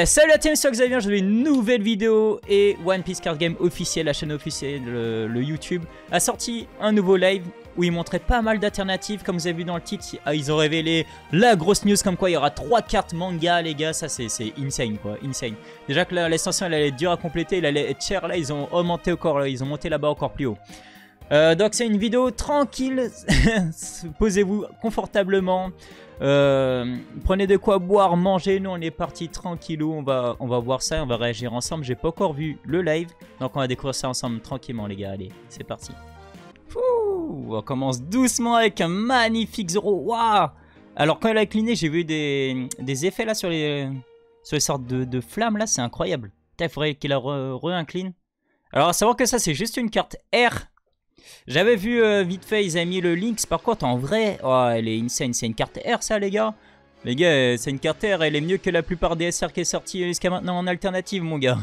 Salut la team, c'est Xavier, je vais une nouvelle vidéo et One Piece Card Game officiel, la chaîne officielle, le YouTube, a sorti un nouveau live où ils montraient pas mal d'alternatives. Comme vous avez vu dans le titre, ils ont révélé la grosse news comme quoi il y aura 3 cartes manga, les gars. Ça c'est insane quoi, insane. Déjà que l'extension elle allait être dure à compléter, elle allait être chère, là ils ont augmenté encore, là, ils ont monté là-bas encore plus haut. Donc c'est une vidéo tranquille, posez-vous confortablement. Prenez de quoi boire, manger. Nous on est parti tranquillou, on va voir ça, on va réagir ensemble. J'ai pas encore vu le live, donc on va découvrir ça ensemble tranquillement les gars. Allez, c'est parti. On commence doucement avec un magnifique Zoro. Waouh! Alors quand elle a incliné, j'ai vu des effets là sur les sortes de flammes là, c'est incroyable. Il faudrait qu'il la re-incline. Alors à savoir que ça c'est juste une carte R. J'avais vu vite fait, ils avaient mis le Lynx. Par contre, en vrai, oh, elle est insane. C'est une carte R, ça, les gars. Les gars, c'est une carte R. Elle est mieux que la plupart des SR qui est sortie jusqu'à maintenant en alternative, mon gars.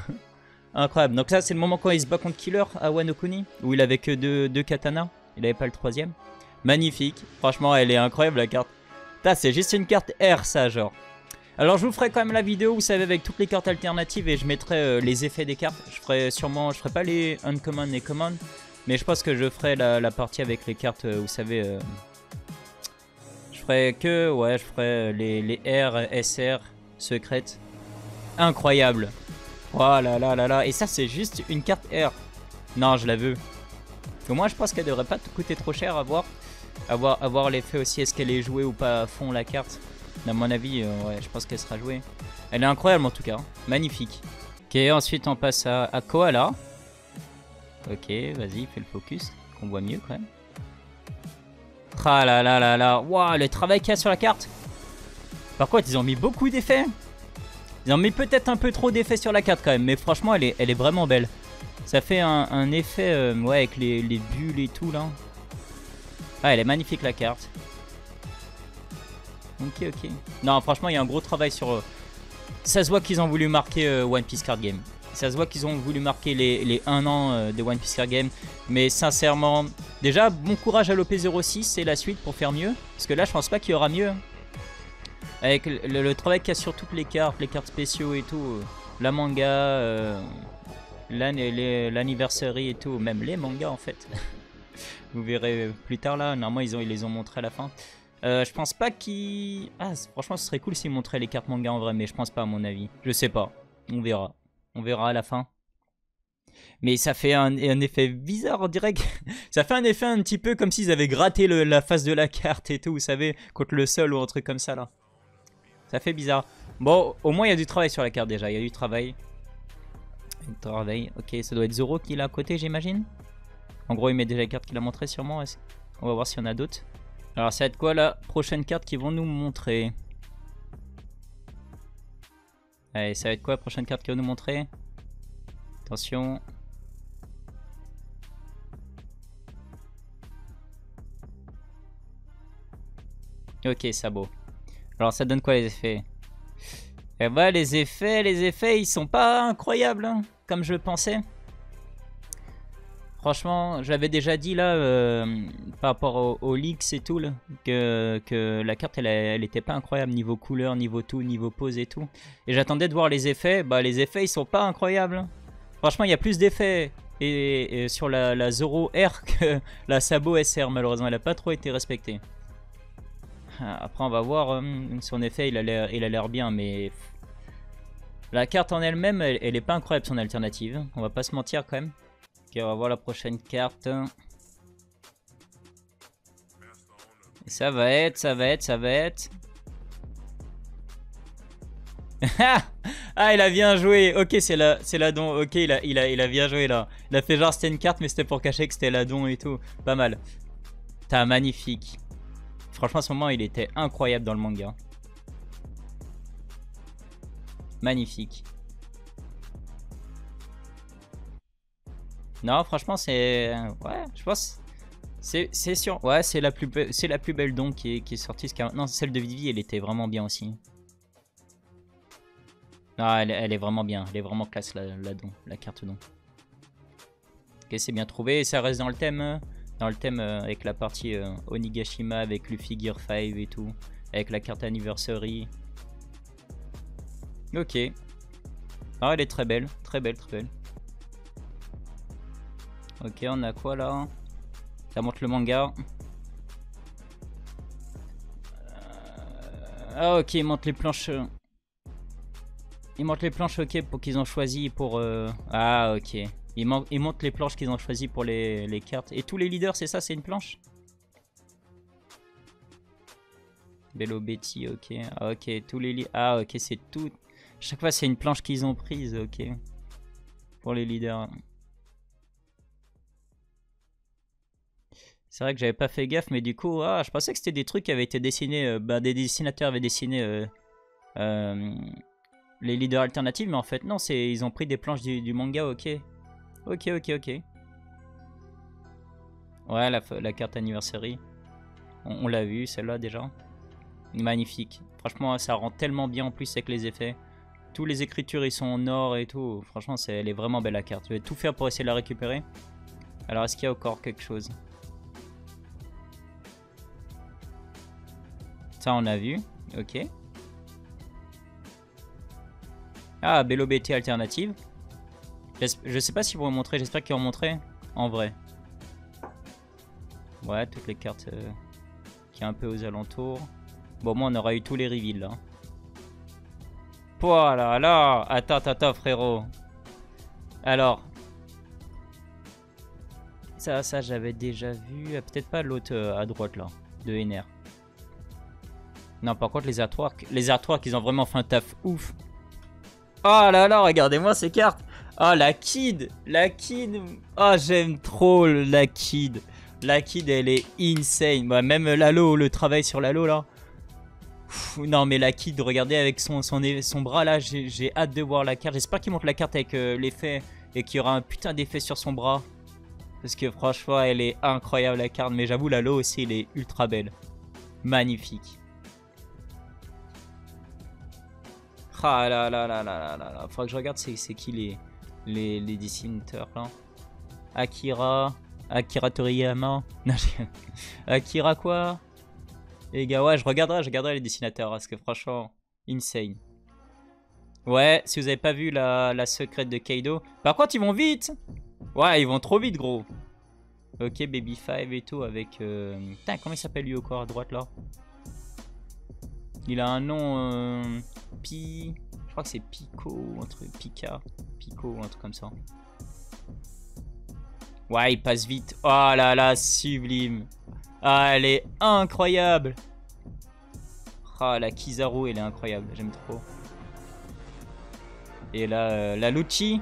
Incroyable. Donc, ça, c'est le moment quand il se bat contre Killer à Wano Kuni, où il avait que deux katanas. Il n'avait pas le troisième. Magnifique. Franchement, elle est incroyable, la carte. C'est juste une carte R, ça, genre. Alors, je vous ferai quand même la vidéo, vous savez, avec toutes les cartes alternatives et je mettrai les effets des cartes. Je ferai pas les uncommon et common. Mais je pense que je ferai la partie avec les cartes, vous savez. Je ferai les R, SR, secrètes. Incroyable. Oh là là là là. Et ça, c'est juste une carte R. Non, je la veux. Au moins, je pense qu'elle devrait pas te coûter trop cher à voir. À voir l'effet aussi. Est-ce qu'elle est jouée ou pas à fond la carte? À mon avis, ouais, je pense qu'elle sera jouée. Elle est incroyable en tout cas. Magnifique. Ok, ensuite, on passe à Koala. Ok, vas-y, fais le focus, qu'on voit mieux quand même. Ah là là là là, waouh, le travail qu'il y a sur la carte. Par contre, ils ont mis beaucoup d'effets. Ils ont mis peut-être un peu trop d'effets sur la carte quand même, mais franchement, elle est vraiment belle. Ça fait un effet, ouais, avec les bulles et tout là. Ah, elle est magnifique la carte. Ok, ok. Non, franchement, il y a un gros travail sur... Ça se voit qu'ils ont voulu marquer One Piece Card Game. Ça se voit qu'ils ont voulu marquer les 1 an de One Piece Card Game. Mais sincèrement, déjà, bon courage à l'OP06, c'est la suite pour faire mieux. Parce que là, je pense pas qu'il y aura mieux. Avec le travail qu'il y a sur toutes les cartes spéciaux et tout. La manga, l'anniversary et tout. Même les mangas en fait. Vous verrez plus tard là. Normalement, ils les ont montrés à la fin. Je pense pas qu'ils... Ah, franchement, ce serait cool s'ils montraient les cartes manga en vrai. Mais je pense pas à mon avis. Je sais pas. On verra. On verra à la fin. Mais ça fait un effet bizarre, on dirait que... Ça fait un effet un petit peu comme s'ils avaient gratté la face de la carte et tout, vous savez, contre le sol ou un truc comme ça, là. Ça fait bizarre. Bon, au moins, il y a du travail sur la carte, déjà. Il y a du travail. Ok, ça doit être Zoro qui l'a à côté, j'imagine. En gros, il met déjà les cartes qu'il a montrées, sûrement. On va voir s'il y en a d'autres. Alors, ça va être quoi, la prochaine carte qu'ils vont nous montrer? Allez, ça va être quoi la prochaine carte qu'ils vont nous montrer? Attention. Ok, sabot. Alors ça donne quoi les effets? Eh bah les effets ils sont pas incroyables hein, comme je le pensais. Franchement, j'avais déjà dit là, par rapport aux leaks et tout, là, que la carte elle était pas incroyable niveau couleur, niveau tout, niveau pose et tout. Et j'attendais de voir les effets, bah les effets ils sont pas incroyables. Franchement, il y a plus d'effets et sur la Zoro R que la Sabot SR, malheureusement, elle a pas trop été respectée. Après, on va voir son effet, il a l'air bien, mais la carte en elle-même, elle est pas incroyable son alternative. On va pas se mentir quand même. Ok, on va voir la prochaine carte. Et ça va être. Ah, il a bien joué. Ok, c'est la don. Ok, il a bien joué là. Il a fait genre c'était une carte, mais c'était pour cacher que c'était la don et tout. Pas mal. T'as magnifique. Franchement, à ce moment, il était incroyable dans le manga. Magnifique. Non, franchement, c'est... Ouais, je pense... C'est sûr. Ouais, c'est la plus belle don qui est sortie jusqu'à maintenant. Celle de Vivi, elle était vraiment bien aussi. Ah, elle est vraiment bien. Elle est vraiment classe, la carte don. Ok, c'est bien trouvé. Et ça reste dans le thème. Avec la partie Onigashima, avec Luffy Gear 5 et tout. Avec la carte Anniversary. Ok. Ah, elle est très belle. Très belle, très belle. Ok, on a quoi là? Ça montre le manga. Ah, ok, il montre les planches. Il montre les planches, ok, pour qu'ils ont choisi pour... Ah, ok. Il montre les planches qu'ils ont choisi pour les cartes. Et tous les leaders, c'est ça, c'est une planche? Bello Betty, ok. Ah, ok, tous les... Ah, ok, c'est tout... Chaque fois, c'est une planche qu'ils ont prise, ok. Pour les leaders. C'est vrai que j'avais pas fait gaffe, mais du coup, je pensais que c'était des trucs qui avaient été dessinés... des dessinateurs avaient dessiné... les leaders alternatifs, mais en fait, non, ils ont pris des planches du manga, ok. Ok. Ouais, la carte Anniversary. On l'a vu, celle-là, déjà. Magnifique. Franchement, ça rend tellement bien en plus avec les effets. Tous les écritures, ils sont en or et tout. Franchement, elle est vraiment belle, la carte. Je vais tout faire pour essayer de la récupérer. Alors, est-ce qu'il y a encore quelque chose? Ça, on a vu. Ok. Ah, Bello BT alternative. Je sais pas s'ils vont montrer. J'espère qu'ils vont montrer en vrai. Ouais, toutes les cartes qui est un peu aux alentours. Bon, moi, on aura eu tous les reveals là. Voilà, là. Attends, frérot. Alors. Ça, j'avais déjà vu. Peut-être pas l'autre à droite là. De NR. Non, par contre, les artworks, ils ont vraiment fait un taf ouf. Oh là là, regardez-moi ces cartes. Oh, la Kid. Oh, j'aime trop la Kid. La Kid, elle est insane. Bah, même Lalo, le travail sur Lalo là. Non, mais la Kid, regardez avec son bras là. J'ai hâte de voir la carte. J'espère qu'il montre la carte avec l'effet et qu'il y aura un putain d'effet sur son bras. Parce que franchement, elle est incroyable la carte. Mais j'avoue, Lalo aussi, elle est ultra belle. Magnifique. Ah là là là là là là. Faudra que je regarde c'est qui les dessinateurs là. Akira Toriyama. Non, Akira quoi? Les gars, ouais, je regarderai les dessinateurs parce que franchement, insane. Ouais, si vous avez pas vu la secrète de Kaido. Par contre, ils vont vite. Ouais, ils vont trop vite, gros. Ok, Baby 5 et tout avec... Putain, comment il s'appelle lui au corps à droite là? Il a un nom... Je crois que c'est Pico, un truc, Pico, un truc comme ça. Ouais, il passe vite. Oh là là, sublime. Ah, elle est incroyable. Ah, la Kizaru, elle est incroyable. J'aime trop. Et là, la Lucci.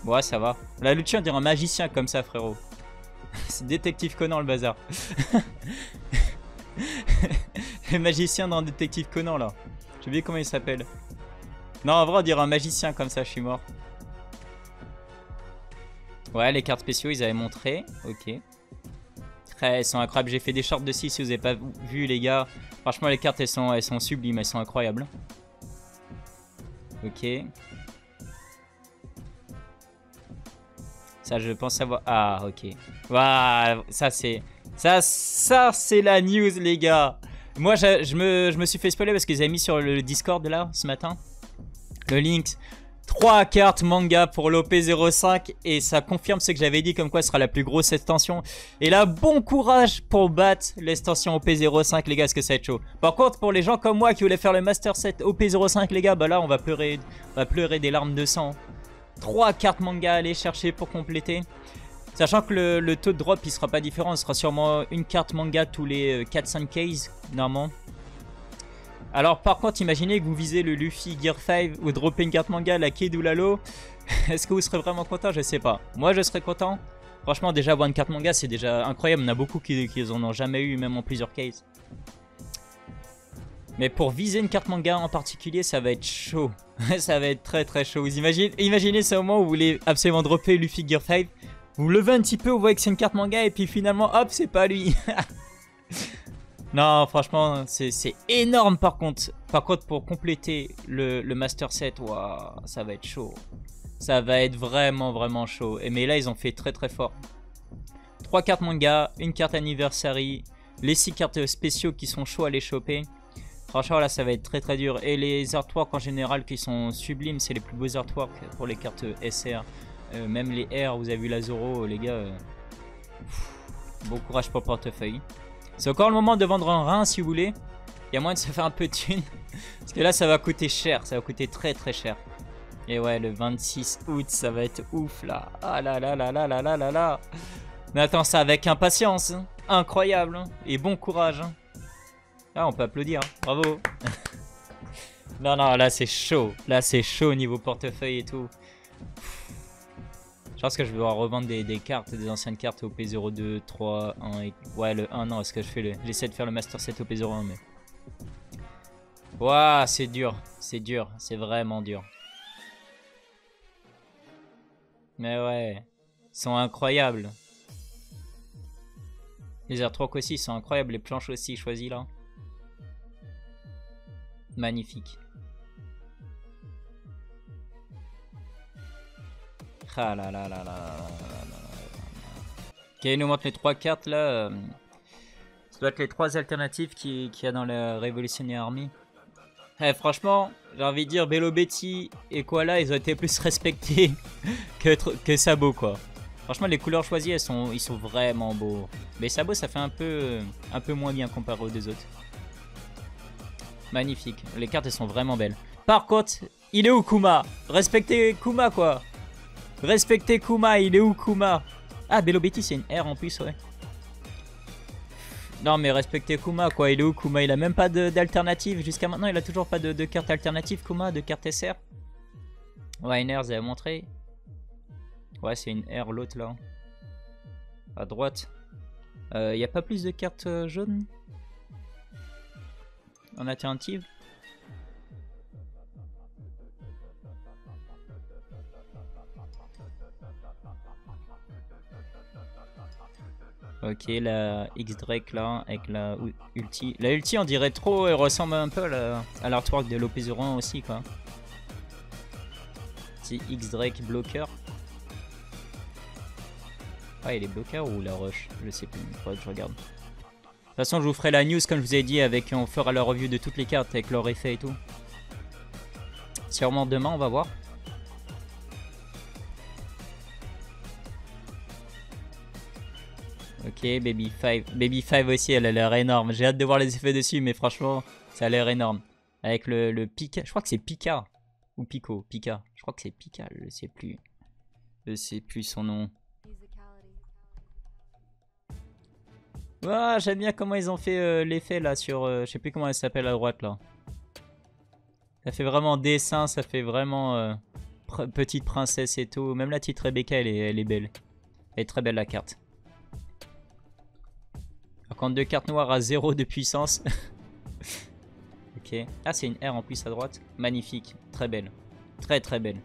Ouais, ça va. La Lucci, on dirait un magicien comme ça, frérot. C'est Détective Conan, le bazar. Le magicien dans Détective Conan, là. J'ai oublié comment il s'appelle. Non, en vrai, on dirait un magicien comme ça, je suis mort. Ouais, les cartes spéciaux, ils avaient montré. Ok. Elles sont incroyables. J'ai fait des shorts dessus si vous n'avez pas vu, les gars. Franchement, les cartes, elles sont sublimes. Elles sont incroyables. Ok. Ça, je pense savoir... Ah, ok. Waouh, ça, c'est... Ça, c'est la news, les gars. Moi, je me suis fait spoiler parce qu'ils avaient mis sur le Discord, là, ce matin. Le link. 3 cartes manga pour l'OP05. Et ça confirme ce que j'avais dit, comme quoi ce sera la plus grosse extension. Et là, bon courage pour battre l'extension OP05, les gars, parce que ça va être chaud. Par contre, pour les gens comme moi qui voulaient faire le Master Set OP05, les gars, bah là, on va pleurer des larmes de sang. 3 cartes manga à aller chercher pour compléter. Sachant que le taux de drop il sera pas différent, ce sera sûrement une carte manga tous les 4-5 cases, normalement. Alors par contre, imaginez que vous visez le Luffy Gear 5 ou dropper une carte manga, la Kid ou Lalo. Est-ce que vous serez vraiment content? Je sais pas. Moi je serais content. Franchement, déjà avoir une carte manga c'est déjà incroyable. On a beaucoup qui en ont jamais eu, même en plusieurs cases. Mais pour viser une carte manga en particulier, ça va être chaud. Ça va être très très chaud. Vous imaginez ce moment où vous voulez absolument dropper Luffy Gear 5. Vous levez un petit peu, vous voyez que c'est une carte manga et puis finalement, hop, c'est pas lui. Non, franchement, c'est énorme par contre. Par contre, pour compléter le Master Set, wow, ça va être chaud. Ça va être vraiment, vraiment chaud. Mais là, ils ont fait très, très fort. 3 cartes manga, une carte anniversary, les 6 cartes spéciaux qui sont chauds à les choper. Franchement, là, ça va être très, très dur. Et les artworks en général qui sont sublimes, c'est les plus beaux artworks pour les cartes SR. Même les R, vous avez vu la Zoro, les gars. Bon courage pour le portefeuille. C'est encore le moment de vendre un rein si vous voulez. Il y a moyen de se faire un peu de thune. Parce que là, ça va coûter cher. Ça va coûter très très cher. Et ouais, le 26 août, ça va être ouf là. Ah là là là là là là là là. Mais attends, ça avec impatience. Hein. Incroyable. Hein. Et bon courage. Hein. Ah, on peut applaudir. Hein. Bravo. Non, non, là c'est chaud. Là c'est chaud au niveau portefeuille et tout. Je pense que je vais devoir revendre des cartes, des anciennes cartes au P02, 3, 1 et... Ouais, le 1, non, est-ce que je fais le... J'essaie de faire le Master Set au P01, mais... Waouh, c'est dur, c'est vraiment dur. Mais ouais, ils sont incroyables. Les artworks aussi sont incroyables, les planches aussi choisies là. Magnifique. Ah là là là là là là. Ok, il nous montre les 3 cartes là. Ça doit être les 3 alternatives qu'il y a dans la Revolutionary Army. Franchement, j'ai envie de dire Bello Betty et Koala, ils ont été plus respectés que Sabo quoi. Franchement, les couleurs choisies, ils sont vraiment beaux. Mais Sabo, ça fait un peu moins bien comparé aux deux autres. Magnifique. Les cartes, elles sont vraiment belles. Par contre, il est où Kuma? Respectez Kuma quoi. Respectez Kuma, il est où Kuma? Ah, Bello Betty, c'est une R en plus, ouais. Non, mais respectez Kuma, quoi. Il est où Kuma? Il a même pas d'alternative. Jusqu'à maintenant, il a toujours pas de carte alternative, Kuma, de carte SR. Ouais, une R, vous avez montré. Ouais, c'est une R, l'autre, là. À droite. Il n'y a pas plus de cartes jaunes en alternative? Ok, la X-Drake là, avec la ulti. La ulti, on dirait trop, elle ressemble un peu à l'artwork de l'OP01 aussi, quoi. C'est X-Drake bloqueur. Ah, il est bloqueur ou la rush? Je sais plus, faudrait que je regarde. De toute façon, je vous ferai la news, comme je vous ai dit, avec, on fera la review de toutes les cartes avec leur effet et tout. Sûrement demain, on va voir. Ok, Baby 5. Baby 5 aussi, elle a l'air énorme. J'ai hâte de voir les effets dessus, mais franchement, ça a l'air énorme. Avec le Pika. Je crois que c'est Pika. Ou Pico. Pika. Je crois que c'est Pika, je sais plus. Je sais plus son nom. Ah, j'aime bien comment ils ont fait l'effet là sur... je sais plus comment elle s'appelle à droite là. Ça fait vraiment dessin, ça fait vraiment petite princesse et tout. Même la petite Rebecca, elle est belle. Elle est très belle la carte. Par contre, 2 cartes noires à 0 de puissance. Ok. Ah, c'est une R en plus à droite. Magnifique. Très belle. Très très belle.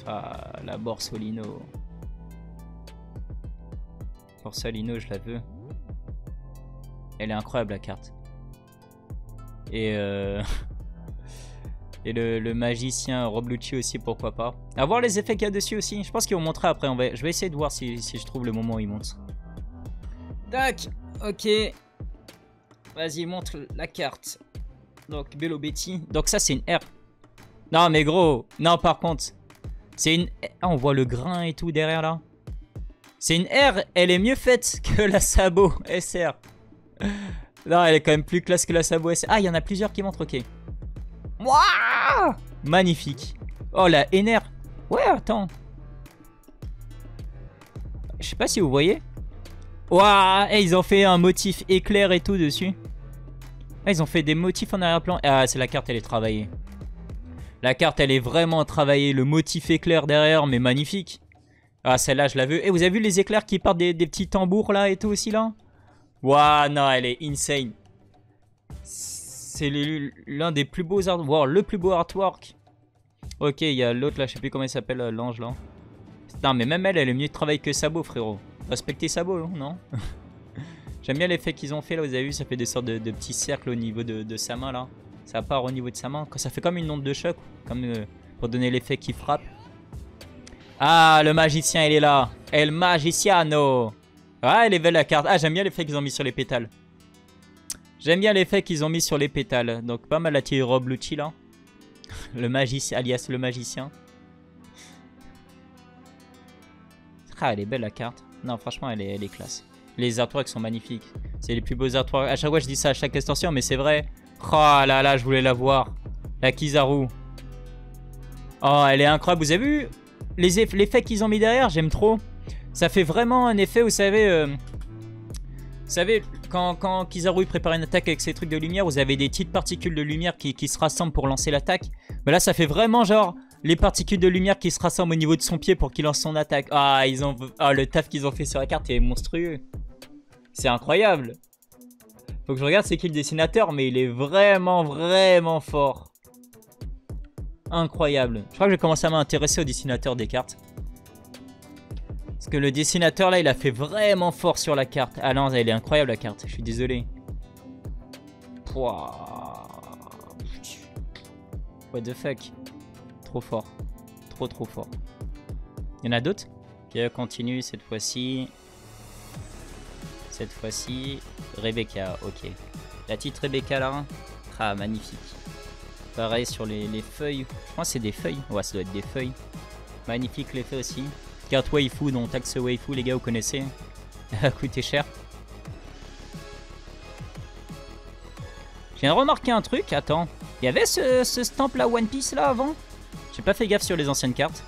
Ah, la Borsolino. Borsolino, je la veux. Elle est incroyable la carte. Et et le magicien Roblucci aussi, pourquoi pas. À voir les effets qu'il y a dessus aussi. Je pense qu'ils vont montrer après. Je vais essayer de voir si je trouve le moment où ils montent. Tac. Ok. Vas-y, montre la carte. Donc, Bello Betty. Donc ça, c'est une R. Non, mais gros. Non, par contre. C'est une... Ah, on voit le grain et tout derrière là. C'est une R. Elle est mieux faite que la Sabo SR. Non, elle est quand même plus classe que la Sabo SR. Ah, il y en a plusieurs qui montrent, ok. Wouah! Magnifique. Oh, la NR. Ouais, attends. Je sais pas si vous voyez. Waouh! Ils ont fait un motif éclair et tout dessus. Ah, ils ont fait des motifs en arrière-plan. Ah, c'est la carte, elle est travaillée. La carte, elle est vraiment travaillée. Le motif éclair derrière, mais magnifique. Ah, celle-là, je la veux. Et vous avez vu les éclairs qui partent des petits tambours là et tout aussi là? Waouh, non, elle est insane. C'est l'un des plus beaux artworks, le plus beau artwork Ok, il y a l'autre là, je sais plus comment il s'appelle, l'ange là. Non, mais même elle est mieux de travail que Sabo, frérot. Respectez Sabo, non? J'aime bien l'effet qu'ils ont fait là, vous avez vu, ça fait des sortes de petits cercles au niveau de sa main là. Ça part au niveau de sa main. Quand ça fait comme une onde de choc, comme pour donner l'effet qui frappe. Ah, le magicien, il est là. El Magiciano. Ah, elle est belle la carte. Ah, j'aime bien l'effet qu'ils ont mis sur les pétales. J'aime bien l'effet qu'ils ont mis sur les pétales. Donc, pas mal la petite robe Lucci là. Le magicien, alias le magicien. Ah, elle est belle la carte. Non, franchement, elle est classe. Les artworks sont magnifiques. C'est les plus beaux artworks. À chaque fois, je dis ça à chaque extension, mais c'est vrai. Oh là là, je voulais la voir. La Kizaru. Oh, elle est incroyable. Vous avez vu l'effet qu'ils ont mis derrière? J'aime trop. Ça fait vraiment un effet, vous savez... quand Kizaru prépare une attaque avec ses trucs de lumière, vous avez des petites particules de lumière qui se rassemblent pour lancer l'attaque. Mais là, ça fait vraiment genre les particules de lumière qui se rassemblent au niveau de son pied pour qu'il lance son attaque. Ah, le taf qu'ils ont fait sur la carte est monstrueux. C'est incroyable. Faut que je regarde c'est qui le dessinateur, mais il est vraiment, vraiment fort. Incroyable. Je crois que je vais commencer à m'intéresser au dessinateur des cartes. Parce que le dessinateur là, il a fait vraiment fort sur la carte. Ah non, elle est incroyable la carte, je suis désolé. Pouah. What the fuck. Trop fort. Trop fort. Il y en a d'autres? Ok, continue cette fois-ci. Cette fois-ci, Rebecca, ok. La petite Rebecca là. Ah, magnifique. Pareil sur les feuilles. Je pense que c'est des feuilles. Ouais, ça doit être des feuilles. Magnifique l'effet aussi. Carte waifu, dont taxe waifu, les gars, vous connaissez. Elle a coûté cher. Je viens de remarquer un truc. Attends. Il y avait ce stamp là, One Piece là avant? J'ai pas fait gaffe sur les anciennes cartes.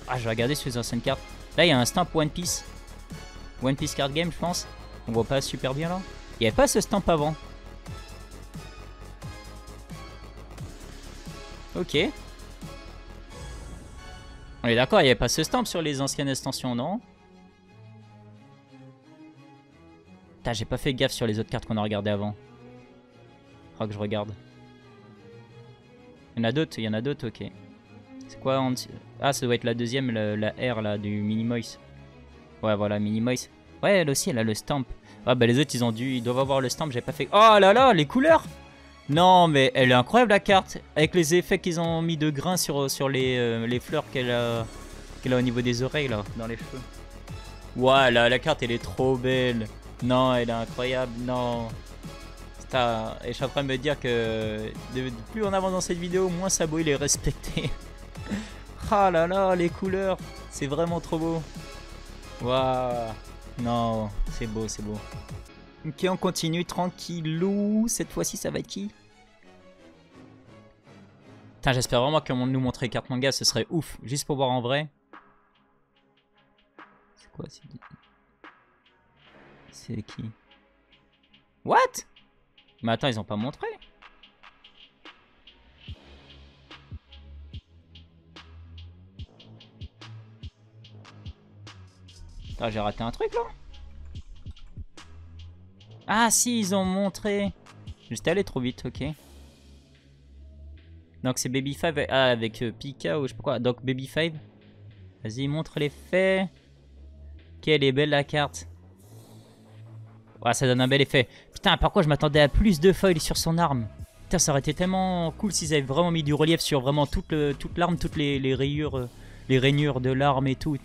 Ah, je vais regarder sur les anciennes cartes. Là, il y a un stamp One Piece. One Piece Card Game, je pense. On voit pas super bien là. Il n'y avait pas ce stamp avant. Ok. On est d'accord, il n'y avait pas ce stamp sur les anciennes extensions, non? Putain, j'ai pas fait gaffe sur les autres cartes qu'on a regardées avant. Faudra que je regarde. Il y en a d'autres, ok. C'est quoi Ah, ça doit être la deuxième, la R là, du Minimoys. Ouais, voilà, Minimoys. Ouais, elle aussi, elle a le stamp. Ah, bah les autres, ils doivent avoir le stamp, j'ai pas fait... Oh là là, les couleurs! Non, mais elle est incroyable la carte. Avec les effets qu'ils ont mis de grains sur les fleurs qu'elle a au niveau des oreilles, là, dans les cheveux. Ouais, la carte, elle est trop belle. Non, elle est incroyable, non. Et je suis en train de me dire que plus on avance dans cette vidéo, moins Sabo il est respecté. Ah là là, les couleurs. C'est vraiment trop beau. Waouh. Non, c'est beau, c'est beau. Ok, on continue tranquillou. Cette fois-ci, ça va être qui? Putain, j'espère vraiment qu'on va nous montrer carte manga, ce serait ouf. Juste pour voir en vrai. C'est quoi? C'est qui? What? Mais attends, ils ont pas montré. Ah, j'ai raté un truc là. Ah si, ils ont montré. J'étais allé trop vite, ok. Donc c'est Baby 5 avec Pika ou je sais pas quoi. Donc Baby 5. Vas-y, montre les faits. Ok, elle est belle la carte. Ouais, ça donne un bel effet. Putain, par contre, je m'attendais à plus de foils sur son arme. Putain, ça aurait été tellement cool s'ils avaient vraiment mis du relief sur vraiment toute l'arme, toutes les rayures, les rainures de l'arme et tout.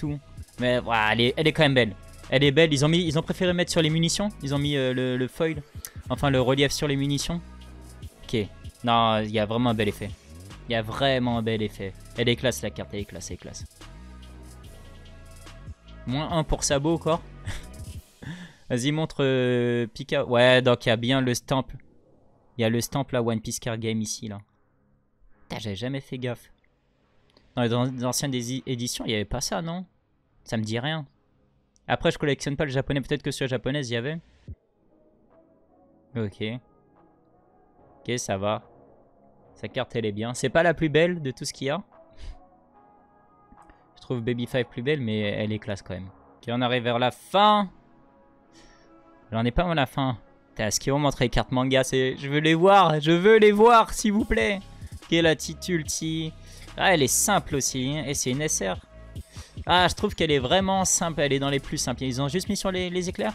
Mais voilà, elle est quand même belle. Elle est belle. Ils ont préféré mettre sur les munitions. Ils ont mis le foil. Enfin, le relief sur les munitions. Ok. Non, il y a vraiment un bel effet. Il y a vraiment un bel effet. Elle est classe la carte. Elle est classe, elle est classe. Moins 1 pour Sabo encore. Vas-y, montre Pika. Ouais, donc il y a bien le stamp. Il y a le stamp là, One Piece Card Game ici là. Putain, j'avais jamais fait gaffe. Dans les anciennes éditions, il n'y avait pas ça, non? Ça me dit rien. Après, je collectionne pas le japonais. Peut-être que sur la japonaise, il y avait. Ok. Ok, ça va. Sa carte, elle est bien. C'est pas la plus belle de tout ce qu'il y a. Je trouve Baby 5 plus belle, mais elle est classe quand même. Ok, on arrive vers la fin. J'en ai pas à la fin. Est-ce qu'ils vont montrer les cartes manga? Je veux les voir, s'il vous plaît. Skelatite ulti. Ah, elle est simple aussi. Et c'est une SR. Ah, je trouve qu'elle est vraiment simple. Elle est dans les plus simples. Ils ont juste mis sur les éclairs.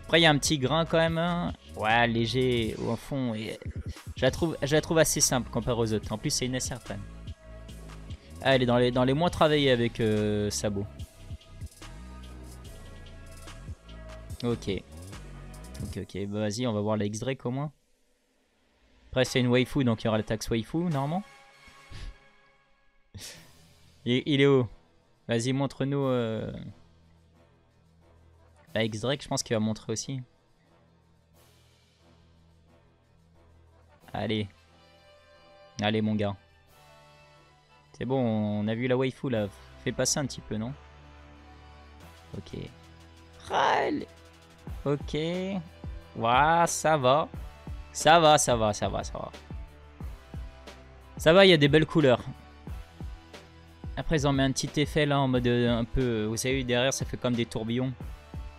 Après, il y a un petit grain quand même. Hein. Ouais, léger au fond. Et je la trouve assez simple comparé aux autres. En plus, c'est une SR quand même. Ah, elle est dans les moins travaillés avec Sabot. Ok. Ok. Bah, vas-y, on va voir la X-Drake au moins. Après, c'est une waifu, donc il y aura la taxe waifu, normalement. Il est où? Vas-y, montre-nous... La X-Drake, je pense qu'il va montrer aussi. Allez. Allez, mon gars. C'est bon, on a vu la waifu, là. Fais passer un petit peu, non? Ok. Ok. Ouah, ça va. Ça va. Ça va, il y a des belles couleurs. Après, ils ont mis un petit effet là en mode un peu... Vous savez, derrière, ça fait comme des tourbillons.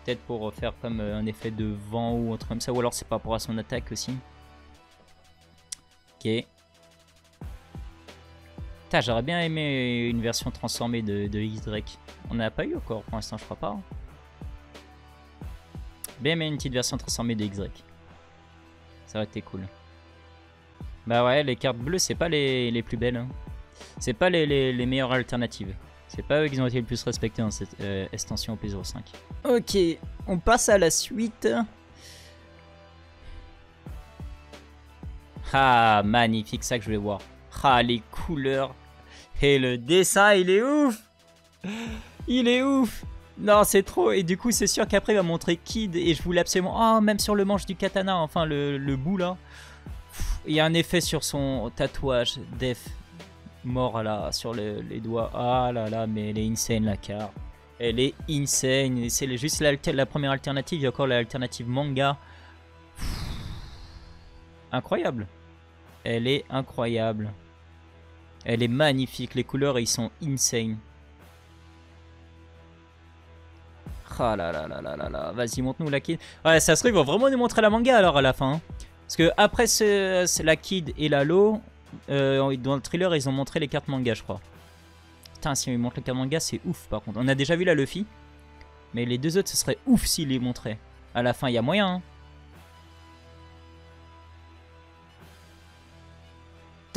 Peut-être pour faire comme un effet de vent ou autre comme ça. Ou alors, c'est par rapport à son attaque aussi. Ok. J'aurais bien aimé une version transformée de X-Drake. On n'a pas eu encore pour l'instant, je crois pas. Hein. Bien aimé une petite version transformée de X-Drake. Ça aurait été cool. Bah ouais, les cartes bleues, c'est pas les plus belles. Hein. C'est pas les meilleures alternatives. C'est pas eux qui ont été le plus respectés dans cette extension au P05. Ok, on passe à la suite. Ah, magnifique, ça que je voulais voir. Ah, les couleurs. Et le dessin, il est ouf. Il est ouf. Non, c'est trop. Et du coup, c'est sûr qu'après, il va montrer Kid. Et je voulais absolument... Oh, même sur le manche du katana, enfin, le bout, là. Il y a un effet sur son tatouage. Def. Mort, là, sur les doigts. Ah là là, mais elle est insane, la carte. Elle est insane. C'est juste la première alternative. Il y a encore l'alternative manga. Incroyable. Elle est incroyable. Elle est magnifique. Les couleurs, ils sont insane. Ah là là là là là là. Vas-y, montre-nous la Kid. Ouais, ça se trouve, ils vont vraiment nous montrer la manga alors à la fin. Hein. Parce que après la Kid et la Lo, dans le thriller, ils ont montré les cartes manga, je crois. Putain, si ils montrent les cartes manga, c'est ouf par contre. On a déjà vu la Luffy. Mais les deux autres, ce serait ouf s'ils les montraient. À la fin, il y a moyen. Hein.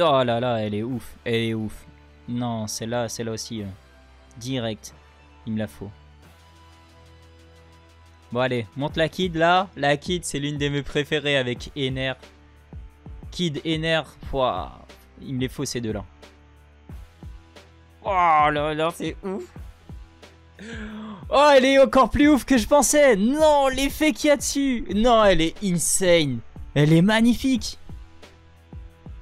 Oh là là, elle est ouf. Elle est ouf. Non, celle-là aussi. Direct. Il me la faut. Bon, allez, monte la Kid là. La Kid, c'est l'une de mes préférées avec Ener. Kid, Ener. Pouah, il me les faut ces deux-là. Oh là là, c'est ouf. Oh, elle est encore plus ouf que je pensais. Non, l'effet qu'il y a dessus. Non, elle est insane. Elle est magnifique.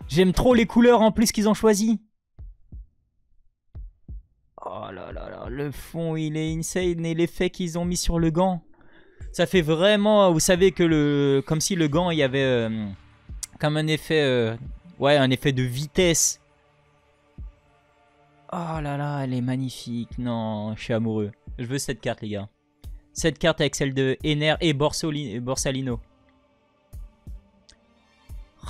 J'aime trop les couleurs en plus qu'ils ont choisi. Oh là là là, le fond il est insane et l'effet qu'ils ont mis sur le gant. Ça fait vraiment, vous savez que comme si le gant il y avait comme un effet, ouais, un effet de vitesse. Oh là là, elle est magnifique. Non, je suis amoureux. Je veux cette carte les gars. Cette carte avec celle de Ener et Borsalino.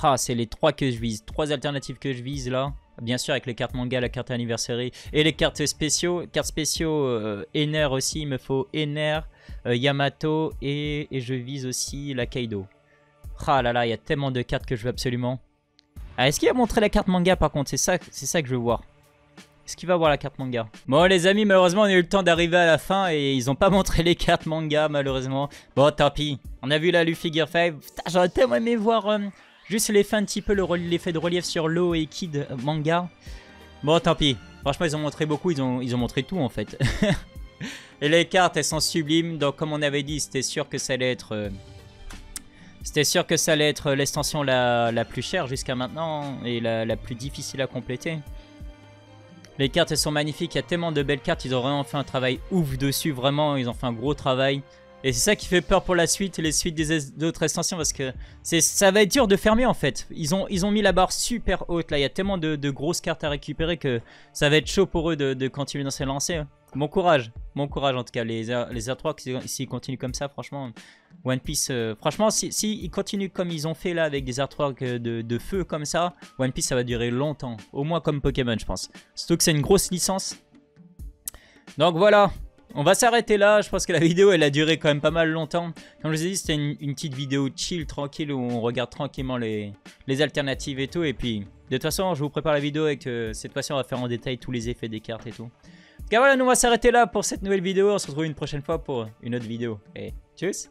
Ah, c'est les trois que je vise. Trois alternatives que je vise là. Bien sûr avec les cartes manga, la carte anniversary et les cartes spéciaux. Cartes spéciaux Ener aussi. Il me faut Ener, Yamato et je vise aussi la Kaido. Ah là là, il y a tellement de cartes que je veux absolument. Ah, est-ce qu'il va montrer la carte manga par contre? C'est ça que je veux voir. Est-ce qu'il va voir la carte manga? Bon les amis, malheureusement on a eu le temps d'arriver à la fin et ils ont pas montré les cartes manga malheureusement. Bon tant pis. On a vu la Luffy Gear 5. J'aurais tellement aimé voir... juste l'effet un petit peu, l'effet de relief sur Lo et Kid manga. Bon, tant pis. Franchement, ils ont montré beaucoup. Ils ont montré tout, en fait. Et les cartes, elles sont sublimes. Donc, comme on avait dit, c'était sûr que ça allait être... l'extension la plus chère jusqu'à maintenant. Et la plus difficile à compléter. Les cartes, elles sont magnifiques. Il y a tellement de belles cartes. Ils ont vraiment fait un travail ouf dessus. Vraiment, ils ont fait un gros travail. Et c'est ça qui fait peur pour la suite, les suites d'autres extensions, parce que ça va être dur de fermer en fait. Ils ont mis la barre super haute là, il y a tellement de grosses cartes à récupérer que ça va être chaud pour eux de continuer dans ces lancers. bon courage en tout cas. Les Earthworks, s'ils continuent comme ça, franchement, One Piece, franchement, si ils continuent comme ils ont fait là avec des Earthworks de feu comme ça, One Piece ça va durer longtemps. Au moins comme Pokémon, je pense. Surtout que c'est une grosse licence. Donc voilà. On va s'arrêter là, je pense que la vidéo elle a duré quand même pas mal longtemps. Comme je vous ai dit, c'était une petite vidéo chill, tranquille, où on regarde tranquillement les alternatives et tout. Et puis, de toute façon, je vous prépare la vidéo et que cette fois-ci on va faire en détail tous les effets des cartes et tout. En tout cas voilà, nous on va s'arrêter là pour cette nouvelle vidéo. On se retrouve une prochaine fois pour une autre vidéo. Et tchuss!